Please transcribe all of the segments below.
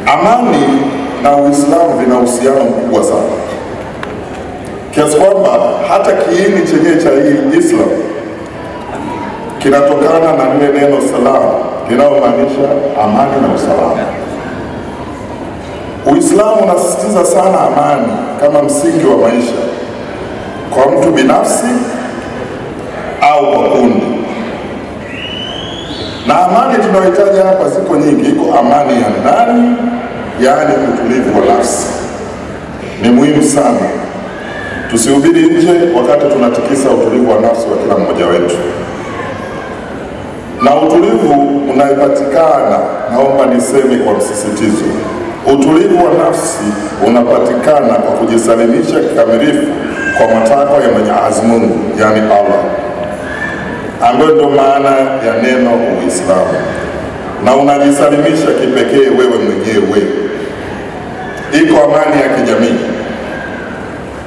Amani na Uislamu vina uhusiano mkubwa sana, kiasi kwamba hata kiini chenyewe cha hii Islam kinatokana na lile neno salam linalomaanisha amani na usalama. Uislamu unasisitiza sana amani kama msingi wa maisha kwa mtu binafsi au kwa kundi. Na amani tunayohitaji hapa ziko nyingi. Iko amani ya ndani, yaani utulivu wa nafsi. Ni muhimu sana tusihubiri nje wakati tunatikisa utulivu wa nafsi wa kila mmoja wetu. Na utulivu unapatikana, naomba niseme kwa msisitizo, utulivu wa nafsi unapatikana kwa kujisalimisha kikamilifu kwa matakwa ya Mwenyezi Mungu, yani Allah, ambayo ndio maana ya neno Uislamu. Na unajisalimisha kipekee wewe mwenyewe. Iko amani ya kijamii,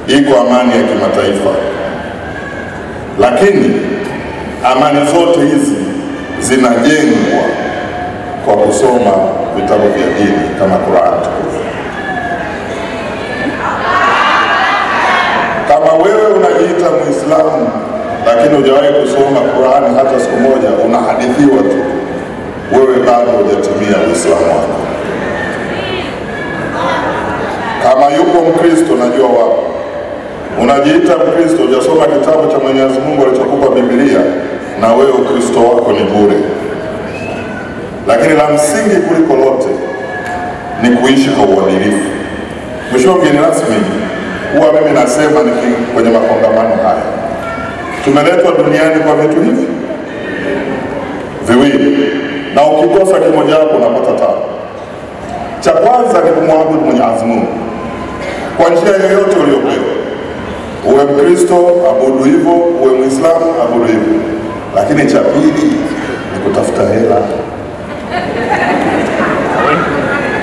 iko amani ya kimataifa, lakini amani zote hizi zinajengwa kwa kusoma vitabu vya dini kama Qur'an. Kama wewe unajiita Muislamu lakini hujawahi kusoma Qur'an hata siku moja, unahadithiwa tu, wewe bado hujatimia Uislamu wako. Kama yuko Mkristo, najua wapo, unajiita Mkristo, hujasoma kitabu cha Mwenyezi Mungu alichokupa Biblia, na wewe Ukristo wako ni bure. Lakini la msingi kuliko lote ni kuishi kwa uadilifu. Mheshimiwa mgeni rasmi, huwa mimi nasema kwenye makongamano haya, tumeletwa duniani kwa vitu hivi viwili, na ukikosa kimoja wapo unapata taabu. Cha kwanza ni kumwabudu Mwenyezi Mungu kwa njia yoyote uliyopewa. Uwe Mkristo, abudu hivyo; uwe Muislamu, abudu hivyo. Lakini cha pili ni kutafuta hela.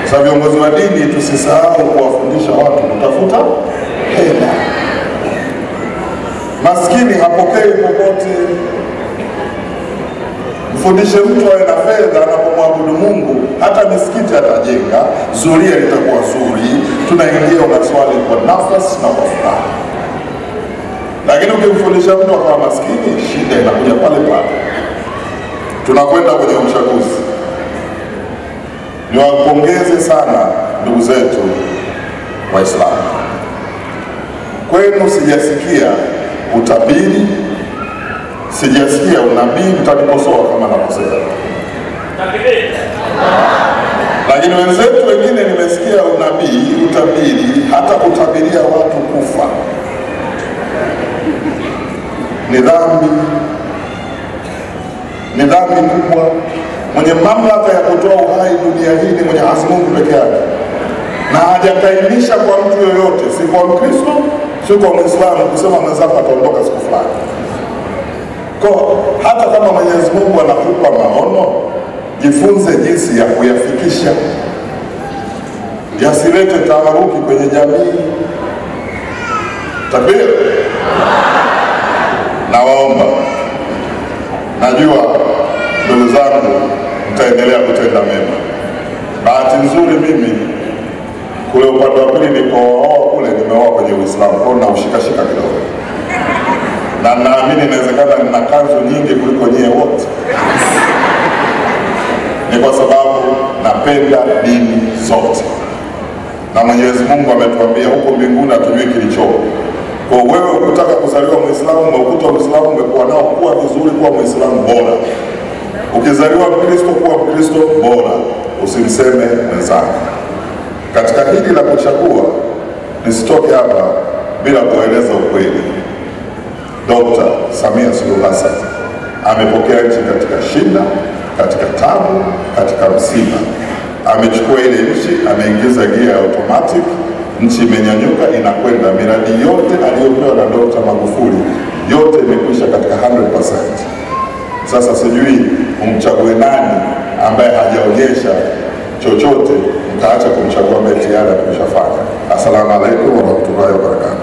Sasa viongozi wa dini tusisahau kuwafundisha watu kutafuta hela. Maskini hapokei popote. Mfundishe mtu awe na fedha anapomwabudu Mungu, hata misikiti atajenga, zulia litakuwa zuri, tunaingia unaswali kwa nafasi na kwa furaha. Lakini ukimfundisha mtu akawa maskini, shida inakuja pale pale. Tunakwenda kwenye uchaguzi. Niwapongeze sana ndugu zetu Waislamu. Kwenu sijasikia utabiri, sijasikia unabii, mtaniposoa kama nakosea. Lakini wenzetu wengine nimesikia unabii, utabiri, hata kutabiria watu kufa. Ni dhambi, ni dhambi kubwa. Mwenye mamlaka ya kutoa uhai dunia hii ni Mwenyezi Mungu peke yake, na hajakainisha kwa mtu yoyote, si kwa Mkristo, si kwa Muislamu, kusema mwenzako ataondoka siku fulani. Kwa hata kama Mwenyezi Mungu anakupa maono, jifunze jinsi ya kuyafikisha, yasilete taharuki kwenye jamii. Takbir. Nawaomba, najua ndugu zangu mtaendelea kutenda mema. Bahati nzuri mimi kule upande wa pili nilipooa kule, nimeoa kwenye Uislamu, kwa na ushikashika kidogo, na naamini inawezekana nina kanzu nyingi kuliko nyie wote. Ni kwa sababu napenda dini zote, na Mwenyezi Mungu ametuambia huko mbinguni hatujui kilichopo. Kwa wewe ukitaka kuzaliwa Muislamu, umekuta Uislamu umekuwa nao, kuwa vizuri, kuwa Muislamu bora. Ukizaliwa Mkristo, kuwa Mkristo bora, usimseme mwenzako. Katika hili la kuchagua, nisitoke hapa bila kueleza ukweli. Dr. Samia Suluhu Hassan amepokea nchi katika shida, katika tabu, katika msiba. Amechukua ile nchi, ameingiza gia ya automatic, nchi imenyanyuka, inakwenda. Miradi yote aliyopewa na Dr. Magufuli yote imekwisha katika 100%. Sasa sijui umchague nani ambaye hajaonyesha chochote mkaacha kumchagua ambaye tayari ameshafanya. Assalamu alaikum warahmatullahi wabarakatuh.